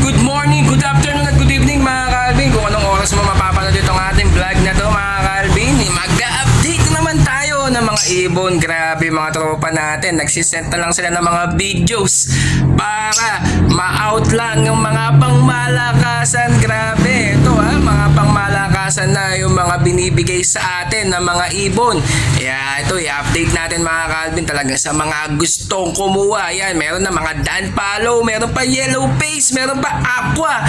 Good morning, good afternoon at good evening mga Calvin. Kung anong oras mo mapapanood itong ating vlog na to mga Calvin, mag-update naman tayo ng mga ibon. Grabe mga tropa natin, nagsisend na lang sila ng mga videos para ma-out lang yung mga pangmalakasan. Grabe, ito mga pangmalakasan na yung mga binibigay sa atin ng mga ibon. Kaya ito, i-update natin mga Calvin talaga sa mga gustong kumuha. Yan, meron na mga Dan Palo, meron pa Yellow Face, meron pa Aqua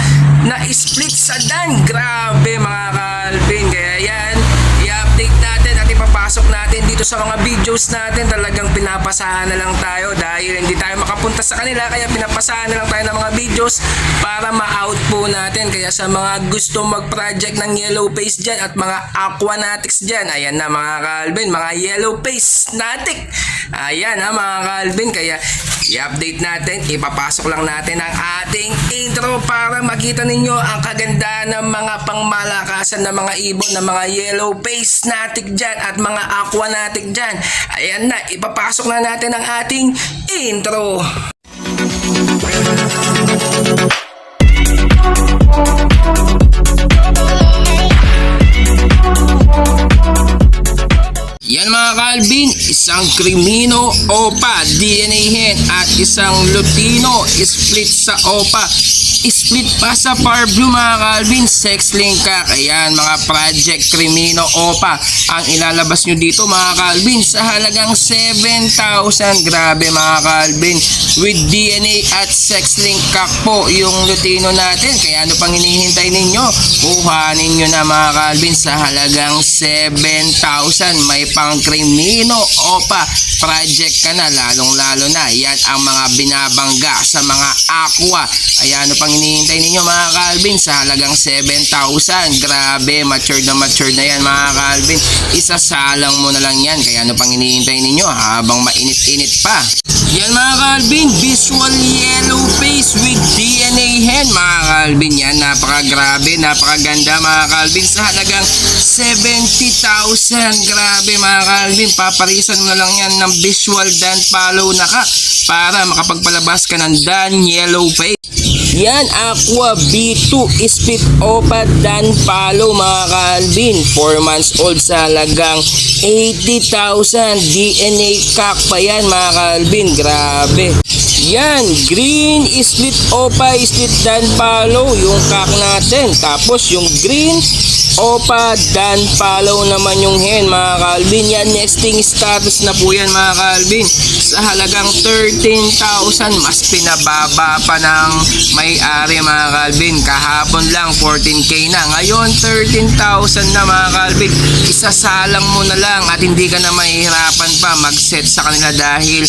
na split sa Dan. Grabe mga Calvin. Kaya yan, i-update natin at ipapasok natin dito sa mga videos natin. Talagang pinapasahan na lang tayo dahil hindi tayo makapunta sa kanila, kaya pinapasahan na lang tayo ng mga videos para ma-out po natin. Kaya sa mga gusto mag-project ng Yellow Face dyan at mga Aquanatics dyan, ayan na mga Calvin, mga Yellow Face Natic. Ayan mga Calvin, kaya i-update natin, ipapasok lang natin ang ating intro para makita ninyo ang kagandahan ng mga pangmalakasan ng mga ibon, ng mga Yellow Face Natic dyan at mga Aquanatic dyan. Ayan na, ipapasok na natin ang ating intro. Yan mga Calvin, isang Crimino Opa DNA hen at isang Lutino split sa Opa. Split pa sa Far Blue mga Calvin, sex link ka. Ayan mga Project Crimino Opa ang ilalabas nyo dito mga Calvin sa halagang 7,000. Grabe mga Calvin, with DNA at sex link kak po yung Lutino natin. Kaya ano pang hinihintay ninyo? Kuhanin nyo na mga Calvin sa halagang 7,000. May pang Crimino Opa project ka na, lalong lalo na yan ang mga binabangga sa mga Aqua. Ayan, ano pang hinihintay ninyo mga Calvin sa halagang 7,000. Grabe, matured na yan mga Calvin. Isasalang mo na lang yan. Kaya ano pang hinihintay ninyo habang mainit-init pa? Yan mga Calvin, visual Yellow Face with DNA hen mga Calvin. Yan, napakagrabe, napakaganda mga Calvin sa halagang 70,000. Grabe mga Calvin, paparisan mo na lang yan ng visual Dan Palo na ka para makapagpalabas ka ng Dan Yellow Face. Yan, Aqua B2 Split Opa Dan Palo mga Calvin, 4 months old sa halagang 80,000. DNA kak pa yan mga Calvin. Grabe. Yan, green split Opa split Dan Palo yung kak natin. Tapos yung green Opa Dan Palo naman yung hen mga Calvin. Yan, nesting status na po yan mga Calvin sa halagang 13,000. Mas pinababa pa ng may-ari mga Calvin. Kahapon lang 14k na, ngayon 13,000 na mga Calvin. Isasalang mo na lang at hindi ka na mahihirapan pa mag-set sa kanila dahil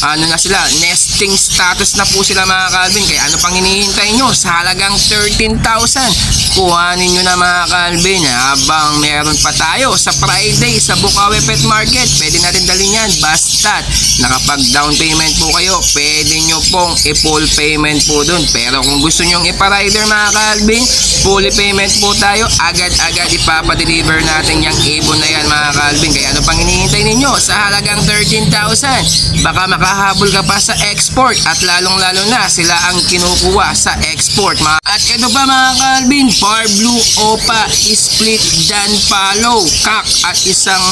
ano na sila, nesting status na po sila mga Calvin. Kaya ano pang hinihintay nyo? Sa halagang 13,000 kuhanin nyo na mga Calvin habang meron pa tayo sa Friday sa Bukawi Pet Market. Pwede natin dalhin yan basta't nakapag down payment po kayo, pwede nyo pong i-full payment po dun. Pero kung gusto nyong ipa-rider mga Calvin, full payment po tayo, agad-agad ipapadeliver natin yung ibon na yan mga Calvin. Kaya ano pang hinihintay ninyo? Sa halagang 13,000 baka makahabol ka pa sa export at lalong-lalo na sila ang kinukuha sa export. At ito pa mga Calvin, Far Blue Opa split Dan Palo kak at isang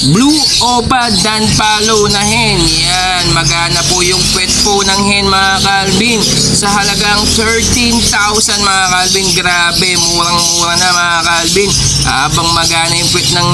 Blue Opa Dan Palo na hen. Yan, magana po yung pet po ng hen mga Calvin sa halagang 13,000 mga Calvin. Grabe, murang-mura na mga Calvin. Habang magana yung pet ng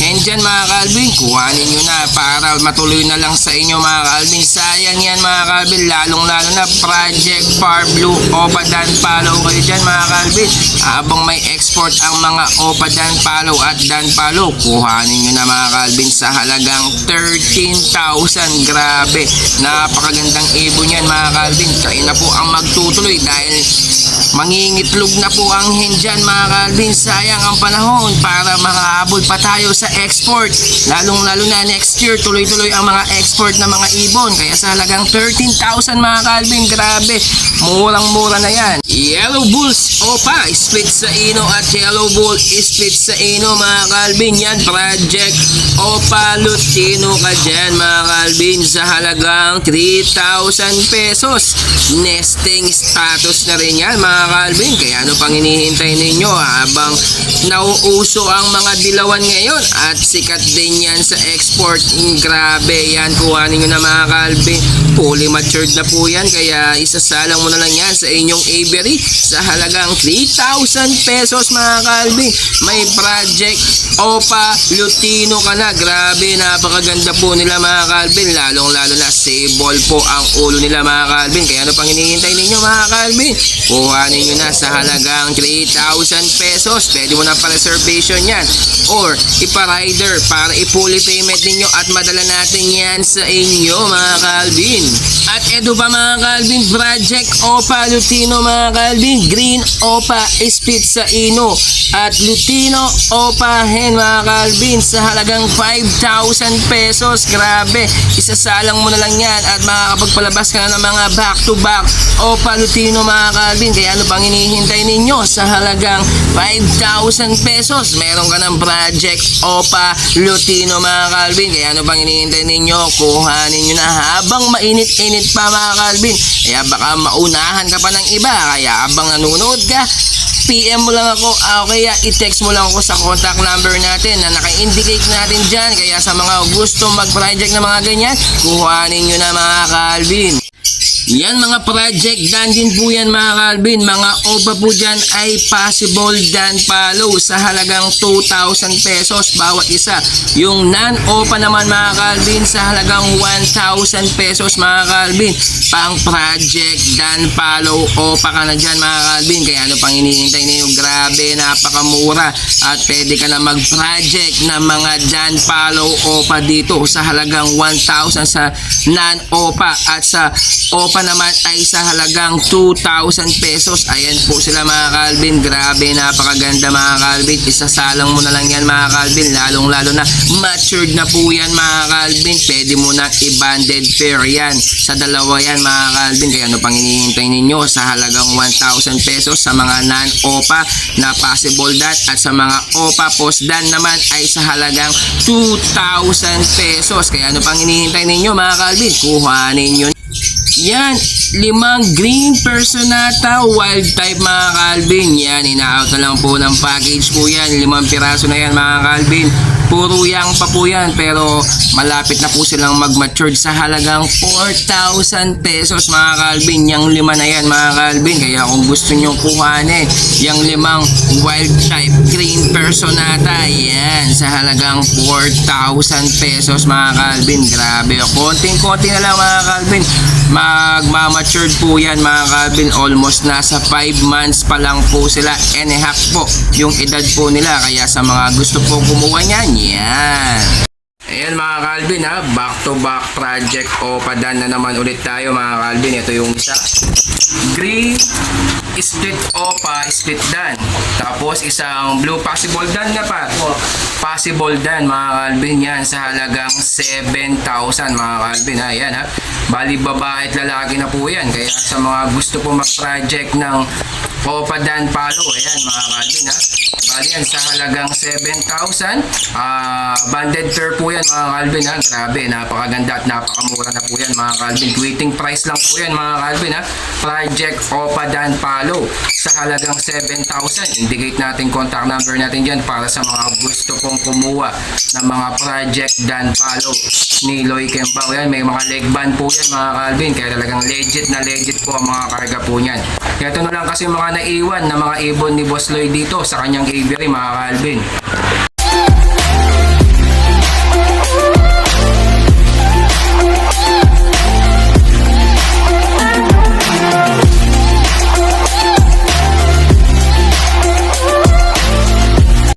hen dyan mga Calvin, kuhanin nyo na para matuloy na lang sa inyo mga Calvin. Sayang yan mga Calvin, lalong-lalo na Project Far Blue Opa Dan Palo kayo dyan mga Calvin. Habang may export ang mga Opa Dan Palo at Dan Palo, kuhanin nyo na mga Calvin sa halagang 13,000. Grabe, napakagandang ibon yan mga Calvin. Kayo na po ang magtutuloy dahil mangingitlog na po ang hen dyan mga Calvin. Sayang ang panahon para makahabol pa tayo sa export. Lalong-lalo na next year, tuloy-tuloy ang mga export ng mga ibon. Kaya sa halagang 13,000 mga kalbin, grabe, murang-mura na yan. Yellow Bulls Opa, split sa Ino at Yellow Bull split sa Ino mga kalbin. Yan, Project Opa Lutino ka dyan mga kalbin sa halagang 3,000 pesos. Nesting status na rin yan mga kalbin. Kaya ano pang hinihintay ninyo habang nauuso ang mga dilawan ngayon at sikat din yan sa export. Grabe yan, kuhanin nyo na mga kalbin. Fully matured na po yan, kaya isasalang mo na lang yan sa inyong aviary sa halagang 3,000 pesos mga kalbin. May Project Opa Lutino ka na. Grabe, napakaganda po nila mga kalbin. Lalong-lalo na sable po ang ulo nila mga kalbin. Kaya ano pang hinihintay ninyo mga kalbin? Kuhanin nyo na sa halagang 3,000 pesos. Pwede mo na pa-reservation yan or ipa-rider para i-fully payment ninyo at madala natin yan sa inyo mga kalbin. At eto pa mga kalbin, Project Opa Lutino mga kalbin, Green Opa split sa Ino at Lutino Opa Hen mga kalbin sa halagang 5,000 pesos. Grabe, isasalang mo na lang yan at makakapagpalabas ka na ng mga back-to-back Opa Lutino mga kalbin. Kaya ano pang hinihintay ninyo? Sa halagang 5,000 pesos meron ka ng Project Opa Lutino mga kalbin. Kaya ano pang hinihintay ninyo? Kuhanin nyo na habang mainit-init pa mga kalbin. Kaya baka maunahan ka pa ng iba. Kaya habang nanonood ka, PM mo lang ako, kaya i-text mo lang ako sa contact number natin na naka-indicate natin dyan. Kaya sa mga gusto mag-project na mga ganyan, kuhanin nyo na mga kalbin. Yan mga project, dan din po yan mga kalbin. Mga OPA po dyan ay possible dan follow sa halagang 2,000 pesos bawat isa. Yung non-OPA naman mga kalbin sa halagang 1,000 pesos mga kalbin. Pang project dan follow OPA ka na dyan mga kalbin. Kaya ano pang hinihintay ninyo? Grabe, napakamura at pwede ka na mag-project ng mga dan follow OPA dito sa halagang 1,000 sa non-OPA at sa OPA naman ay sa halagang 2,000 pesos. Ayan po sila mga kalbin. Grabe, napakaganda mga kalbin. Isasalang mo na lang yan mga kalbin. Lalong-lalo na matured na po yan mga kalbin. Pwede mo na i-banded pair yan. Sa dalawa yan mga kalbin. Kaya ano pang hinihintay ninyo? Sa halagang 1,000 pesos sa mga non-OPA na possible dan at sa mga OPA post dan naman ay sa halagang 2,000 pesos. Kaya ano pang hinihintay ninyo mga kalbin? Kuhanin nyo yan, 5 green personata wild type mga kalbin. Yan, ina-out na lang po ng package po yan. 5 piraso na yan mga kalbin. Puro yang pa po yan pero malapit na po silang mag-matured sa halagang 4,000 pesos mga kalbin. Yang 5 na yan mga kalbin. Kaya kung gusto nyo kuhanin yung 5 wild type green personata, yan, sa halagang 4,000 pesos mga kalbin. Grabe, konting-konti na lang mga kalbin. Magmamatured po yan mga kalbin. Almost nasa 5 months pa lang po sila and a half po yung edad po nila. Kaya sa mga gusto po kumuha niyan, yan. Ayan mga kalbin ha, back to back project OPA dan na naman ulit tayo mga kalbin. Ito yung isa, green split OPA split dan, tapos isang blue possible dan na pa, possible dan mga kalbin. Yan sa halagang 7,000 mga kalbin ha. Ayan ha, bali babae at lalaki na po yan. Kaya sa mga gusto po mag-project ng OPA dan palo, ayan mga kalbin ha, bali yan sa halagang 7,000. Banded pair po yan mga kalbin ha. Grabe, napakaganda at napakamura na po yan mga kalbin. Quitting price lang po yan mga kalbin ha. Project OPA dan palo sa halagang 7,000. Indicate natin contact number natin dyan para sa mga gusto pong kumuha ng mga project dan palo ni Loy Kembao. Yan, may mga leg band po yan mga kalbin. Kaya talagang legit na legit po ang mga karga po niyan. Kaya ito na lang kasi mga naiwan na mga ibon ni Boss Loy dito sa kanyang aviary mga kalbin.